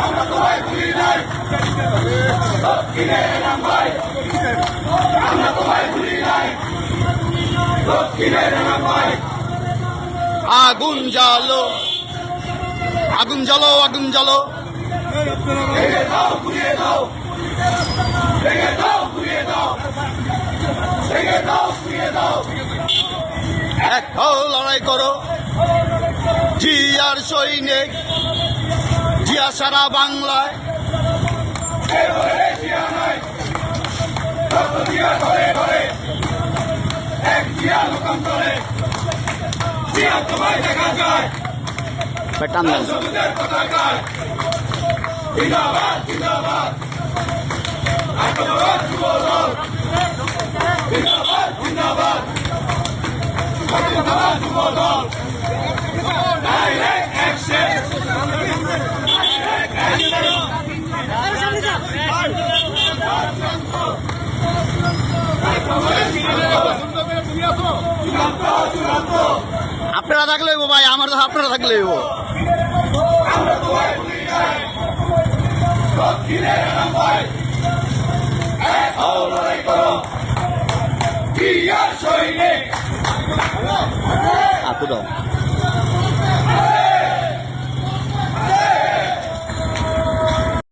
আমরা তোমায় ভুলি নাই, দক্ষিণের এনাম ভাই, আমরা তোমায় ভুলি নাই, দক্ষিণের এনাম ভাই। আগুন জ্বালো, আগুন জ্বালো, আগুন জ্বালো, ভেঙে দাও, ঘুরিয়ে দাও, ভেঙে দাও, ঘুরিয়ে দাও, ভেঙে দাও, ঘুরিয়ে দাও। এক হও, লড়াই করো, জিয়ার সৈনিক, জিয়া সারা বাংলায়। এবারে জিয়া নাই, যত জিয়া ঘরে ঘরে, এক জিয়া লোকান্তরে, জিয়া তোমায় দেখা যায় বেটান দেন। সবুজের পতাকায়। জিন্দাবাদ, জিন্দাবাদ, আত্মবাদ যুবদল, জিন্দাবাদ, জিন্দাবাদ, জিন্দাবাদ Jubodal. Direct action, direct action. আপনারা থাকলে হইব ভাই, আমার আপনারা থাকলে হইব। আমরা তোমায় ভুলি নাই, দক্ষিণের এনাম ভাই, এক হও, লড়াই করো, জিয়ার সৈনিক। আপু দাও।